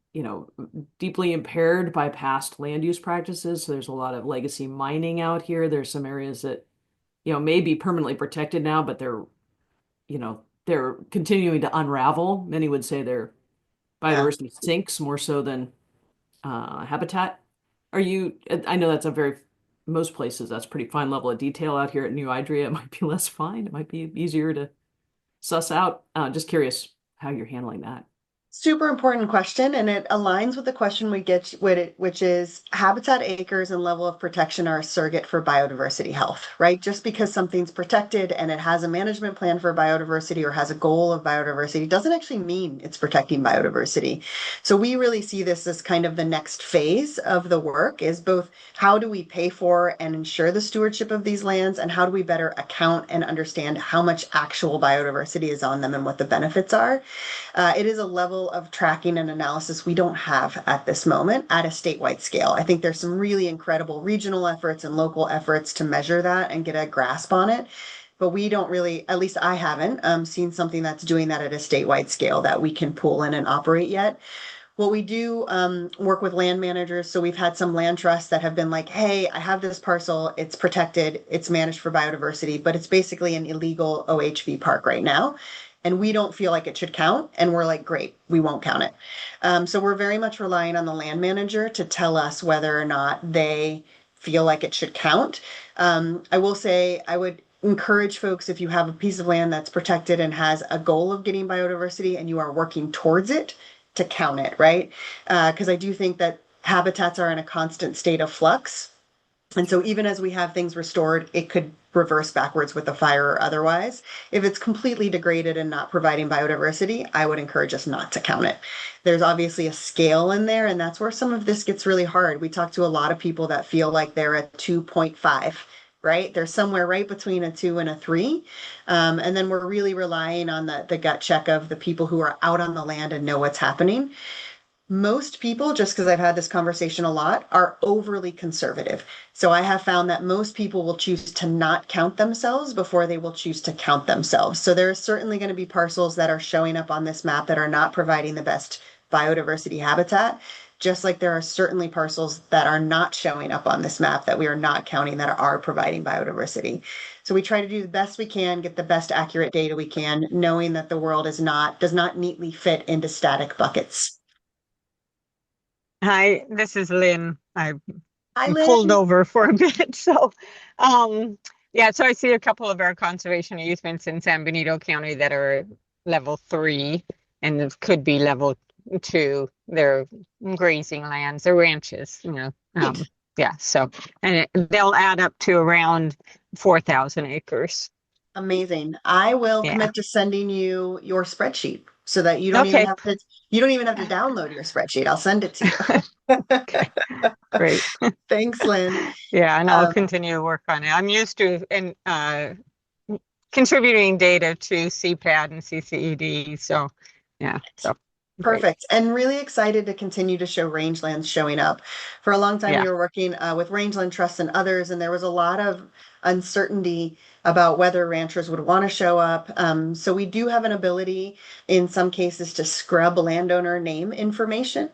deeply impaired by past land use practices? So there's a lot of legacy mining out here. There's some areas that may be permanently protected now, but they're continuing to unravel. Many would say their biodiversity sinks more so than habitat. I know that's most places that's pretty fine level of detail. Out here at New Idria, it might be less fine. It might be easier to suss out. Just curious how you're handling that. Super important question, and it aligns with the question we get with it, which is habitat acres and level of protection are a surrogate for biodiversity health, right? Just because something's protected and it has a management plan for biodiversity or has a goal of biodiversity doesn't actually mean it's protecting biodiversity. So we really see this as kind of the next phase of the work is both how do we pay for and ensure the stewardship of these lands, and how do we better account and understand how much actual biodiversity is on them and what the benefits are. It is a level of tracking and analysis we don't have at this moment at a statewide scale. I think there's some really incredible regional efforts and local efforts to measure that and get a grasp on it. But we don't really, at least I haven't seen something that's doing that at a statewide scale that we can pull in and operate yet. What we do work with land managers. So we've had some land trusts that have been like, hey, I have this parcel, it's protected, it's managed for biodiversity, but it's basically an illegal OHV park right now. And we don't feel like it should count. And we're like, great, we won't count it. So we're very much relying on the land manager to tell us whether or not they feel like it should count. I will say, I would encourage folks, if you have a piece of land that's protected and has a goal of getting biodiversity and you are working towards it, to count it, right? Because I do think that habitats are in a constant state of flux. And so even as we have things restored, it could reverse backwards with a fire or otherwise. If it's completely degraded and not providing biodiversity, I would encourage us not to count it. There's obviously a scale in there, and that's where some of this gets really hard. We talk to a lot of people that feel like they're at 2.5, right? They're somewhere right between a 2 and a 3. And then we're really relying on the gut check of the people who are out on the land and know what's happening. Most people, just because I've had this conversation a lot, are overly conservative. So I have found that most people will choose to not count themselves before they will choose to count themselves. So there are certainly going to be parcels that are showing up on this map that are not providing the best biodiversity habitat, just like there are certainly parcels that are not showing up on this map that we are not counting that are providing biodiversity. So we try to do the best we can, get the best accurate data we can, knowing that the world does not neatly fit into static buckets. Hi, this is Lynn. I Hi, pulled Lynn. over for a bit. So, yeah, so I see a couple of our conservation easements in San Benito County that are level 3 and it could be level 2. They're grazing lands, they're ranches, Right. yeah, so, and they'll add up to around 4,000 acres. Amazing. I will Yeah. commit to sending you your spreadsheet so that you don't even Okay. have to download your spreadsheet. I'll send it to you. Okay. Great. Thanks, Lynn. Yeah, and I'll continue to work on it. I'm used to contributing data to CPAD and CCED. So, yeah. So Perfect. And really excited to continue to show rangelands showing up. For a long time, Yeah. we were working with rangeland trusts and others, and there was a lot of uncertainty about whether ranchers would want to show up. So we do have an ability in some cases to scrub landowner name information.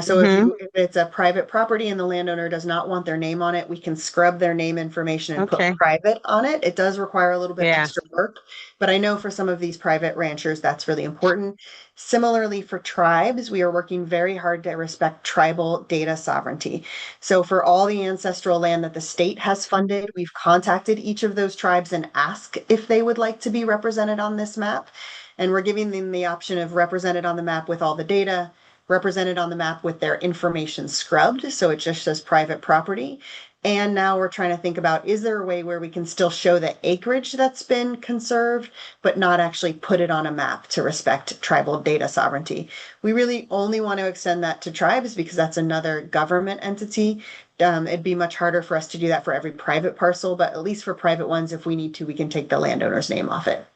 So if it's a private property and the landowner does not want their name on it, we can scrub their name information and Okay. put private on it. It does require a little bit Yeah. extra work, but I know for some of these private ranchers, that's really important. Similarly, for tribes, we are working very hard to respect tribal data sovereignty. So for all the ancestral land that the state has funded, we've contacted each of those tribes and asked if they would like to be represented on this map. And we're giving them the option of represented on the map with all the data, represented on the map with their information scrubbed, so it just says private property, And now we're trying to think about, is there a way where we can still show the acreage that's been conserved, but not actually put it on a map to respect tribal data sovereignty? We really only want to extend that to tribes because that's another government entity. It'd be much harder for us to do that for every private parcel, but at least for private ones, if we need to, we can take the landowner's name off it.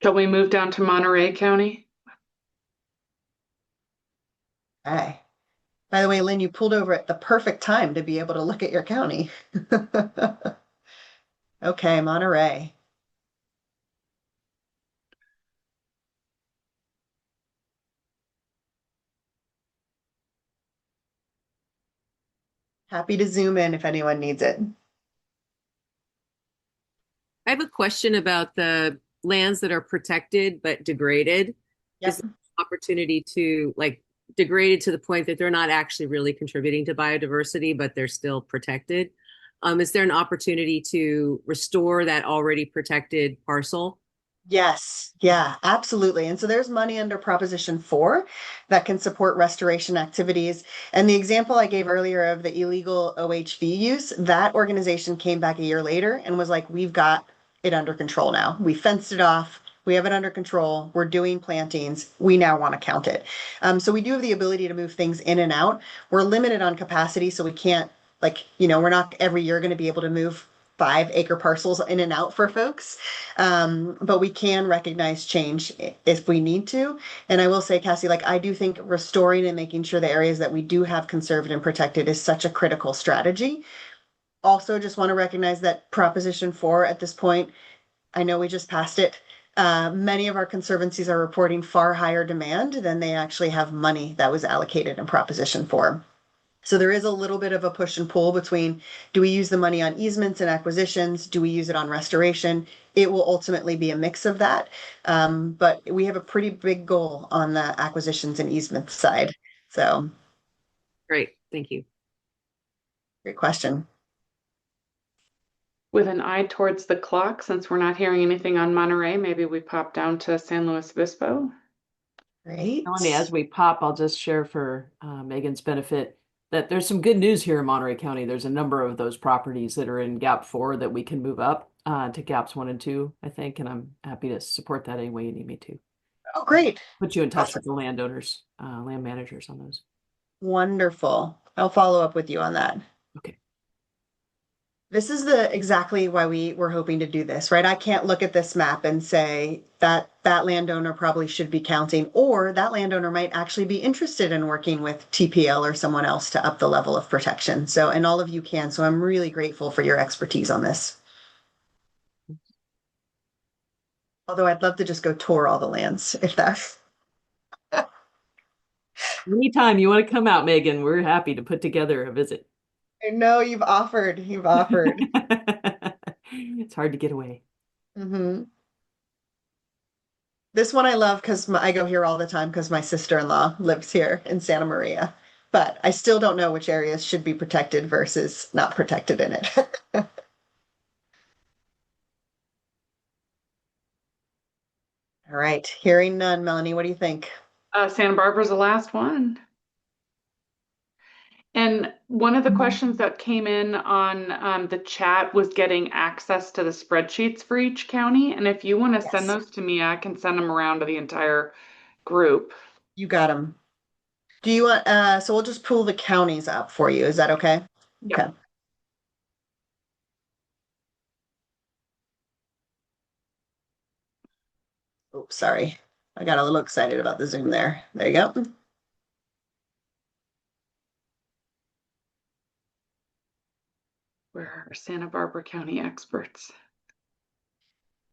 Shall we move down to Monterey County? Okay. By the way, Lynn, you pulled over at the perfect time to be able to look at your county. Okay, Monterey. Happy to zoom in if anyone needs it. I have a question about the lands that are protected but degraded. Is Yep. there an opportunity to like degraded to the point that they're not actually really contributing to biodiversity, but they're still protected? Is there an opportunity to restore that already protected parcel? Yes, yeah, absolutely. And so there's money under Proposition 4 that can support restoration activities. And the example I gave earlier of the illegal OHV use, that organization came back a year later and was like, we've got it under control now. We fenced it off. We have it under control. We're doing plantings. We now want to count it. So we do have the ability to move things in and out. We're limited on capacity, so we can't, like, we're not every year going to be able to move 5-acre parcels in and out for folks. But we can recognize change if we need to. And I will say, Cassie, like I do think restoring and making sure the areas that we do have conserved and protected is such a critical strategy. Also, just want to recognize that Proposition 4 at this point, I know we just passed it. Many of our conservancies are reporting far higher demand than they actually have money that was allocated in Proposition 4. So there is a little bit of a push and pull between, do we use the money on easements and acquisitions? Do we use it on restoration? It will ultimately be a mix of that. But we have a pretty big goal on the acquisitions and easements side. So Great, thank you. great question. With an eye towards the clock, since we're not hearing anything on Monterey, maybe we pop down to San Luis Obispo. Great. Melanie, as we pop, I'll just share for Megan's benefit that there's some good news here in Monterey County. There's a number of those properties that are in Gap 4 that we can move up to Gaps 1 and 2, I think, and I'm happy to support that any way you need me to. Oh, great. Put you in touch with the landowners, land managers on those. Wonderful. I'll follow up with you on that. Okay. This is exactly why we were hoping to do this, right? I can't look at this map and say that that landowner probably should be counting, or that landowner might actually be interested in working with TPL or someone else to up the level of protection. So, and all of you can. So I'm really grateful for your expertise on this. Although I'd love to just go tour all the lands if that's. Anytime you want to come out, Megan, we're happy to put together a visit. I know you've offered. You've offered. It's hard to get away. Mm-hmm. This one I love because I go here all the time because my sister-in-law lives here in Santa Maria. But I still don't know which areas should be protected versus not protected in it. All right, hearing none. Melanie, what do you think? Santa Barbara's the last one. And one of the questions that came in on the chat was getting access to the spreadsheets for each county. And if you want to send Yes. those to me, I can send them around to the entire group. You got them. Do you want, so we'll just pull the counties up for you. Is that okay? Yep. Okay. Oops, sorry. I got a little excited about the Zoom there. There you go. Where are our Santa Barbara County experts?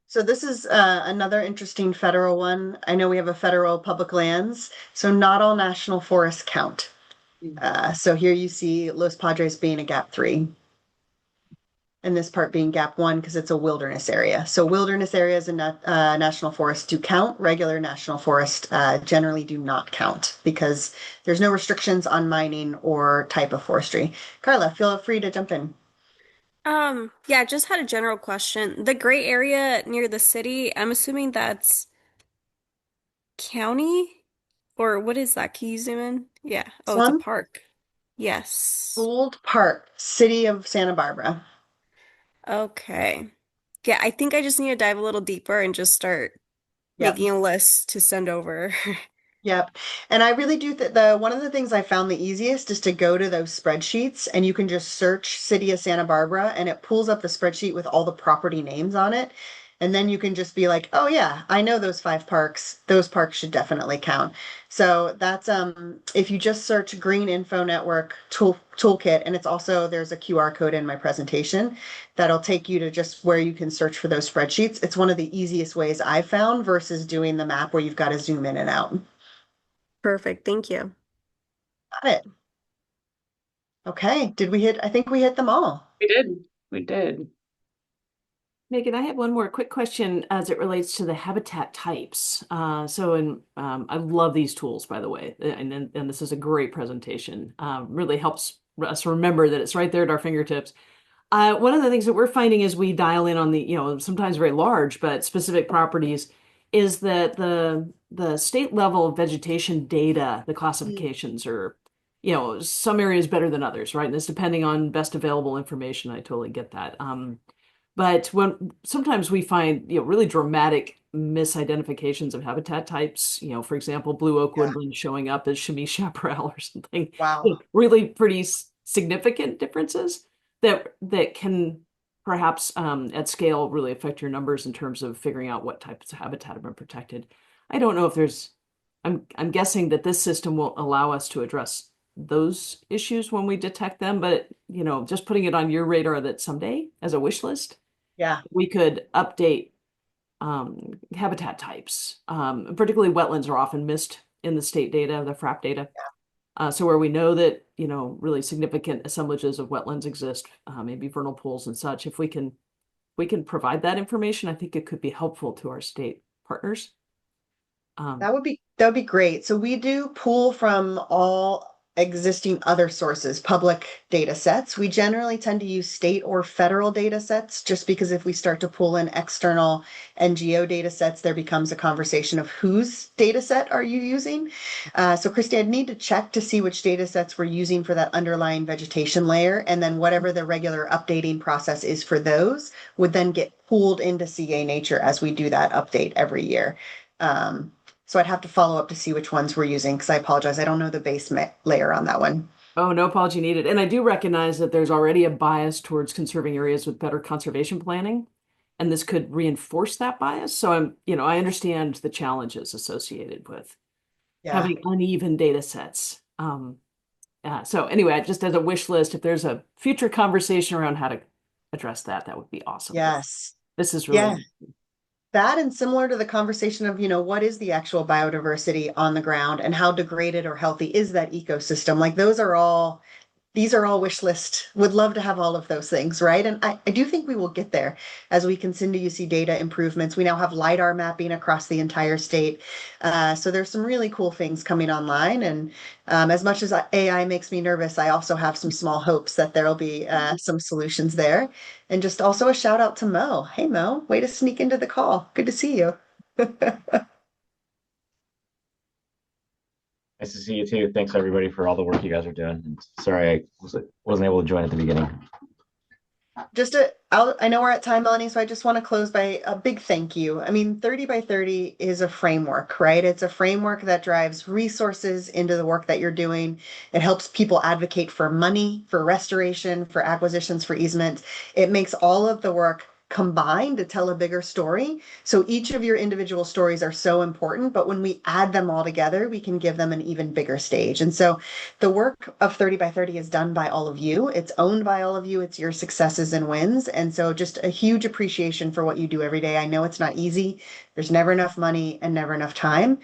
So this is another interesting federal one. I know we have a federal public lands, so not all national forests count. So here you see Los Padres being a Gap 3. And this part being Gap 1 because it's a wilderness area. So wilderness areas and national forests do count. Regular national forest generally do not count because there's no restrictions on mining or type of forestry. Carla, feel free to jump in. Yeah, just had a general question. The gray area near the city, I'm assuming that's county? Or what is that? Can you zoom in? Yeah. This Oh, it's a one? park. Yes. Gould Park, City of Santa Barbara. Okay. Yeah, I think I just need to dive a little deeper and just start Yep. making a list to send over. Yep. And I really do the one of the things I found the easiest is to go to those spreadsheets and you can just search City of Santa Barbara and it pulls up the spreadsheet with all the property names on it. And then you can just be like, oh yeah, I know those 5 parks. Those parks should definitely count. So that's if you just search Green Info Network toolkit, and it's also there's a QR code in my presentation that'll take you to just where you can search for those spreadsheets. It's one of the easiest ways I've found versus doing the map where you've got to zoom in and out. Perfect. Thank you. Got it. Okay. I think we hit them all. We did. We did. Megan, I have one more quick question as it relates to the habitat types. I love these tools, by the way, and this is a great presentation. Really helps us remember that it's right there at our fingertips. One of the things that we're finding as we dial in on the, sometimes very large but specific properties, is that the state level vegetation data, the classifications are, some areas better than others, right? And it's depending on best available information. I totally get that. But when sometimes we find, really dramatic misidentifications of habitat types, for example, blue oak Yeah. woodland showing up as chamois chaparral or something. Wow. Really pretty significant differences that can perhaps at scale really affect your numbers in terms of figuring out what types of habitat have been protected. I don't know if I'm guessing that this system will allow us to address those issues when we detect them, but just putting it on your radar that someday as a wish list, Yeah. we could update habitat types. Particularly wetlands are often missed in the state data, the FRAP data. So where we know that, really significant assemblages of wetlands exist, maybe vernal pools and such, if we can provide that information, I think it could be helpful to our state partners. That would be great. So we do pull from all existing other sources, public data sets. We generally tend to use state or federal data sets just because if we start to pull in external NGO data sets, there becomes a conversation of whose data set are you using? So Christy, I'd need to check to see which data sets we're using for that underlying vegetation layer. And then whatever the regular updating process is for those would then get pulled into CA Nature as we do that update every year. So I'd have to follow up to see which ones we're using because I apologize. I don't know the base layer on that one. Oh, no apology needed. And I do recognize that there's already a bias towards conserving areas with better conservation planning, and this could reinforce that bias. So I understand the challenges associated with having uneven data sets. So anyway, just as a wish list, if there's a future conversation around how to address that, that would be awesome. Yes. This is really That and similar to the conversation of, what is the actual biodiversity on the ground and how degraded or healthy is that ecosystem? Like these are all wish list. Would love to have all of those things, right? And I do think we will get there as we continue to see data improvements. We now have LiDAR mapping across the entire state. So there's some really cool things coming online. And as much as AI makes me nervous, I also have some small hopes that there'll be some solutions there. And just also a shout out to Mo. Hey, Mo, way to sneak into the call. Good to see you. Nice to see you too. Thanks everybody for all the work you guys are doing. And sorry I wasn't able to join at the beginning. I know we're at time, Melanie, so I just want to close by a big thank you. I mean, 30 by 30 is a framework, right? It's a framework that drives resources into the work that you're doing. It helps people advocate for money, for restoration, for acquisitions, for easement. It makes all of the work combined to tell a bigger story. So each of your individual stories are so important, but when we add them all together, we can give them an even bigger stage. And so the work of 30 by 30 is done by all of you. It's owned by all of you. It's your successes and wins. And so just a huge appreciation for what you do every day. I know it's not easy. There's never enough money and never enough time.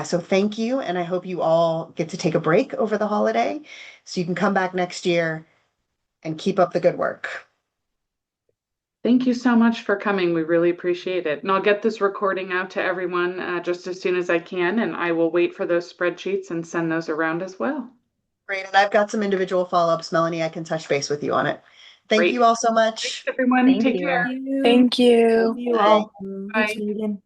So thank you. And I hope you all get to take a break over the holiday so you can come back next year and keep up the good work. Thank you so much for coming. We really appreciate it. And I'll get this recording out to everyone just as soon as I can, and I will wait for those spreadsheets and send those around as well. Great. And I've got some individual follow-ups, Melanie. I can touch base with you on it. Thank Great. you all so much. Thanks, everyone. Thank Take you. care. Thank you. you Bye. all. Bye. Thanks, Megan.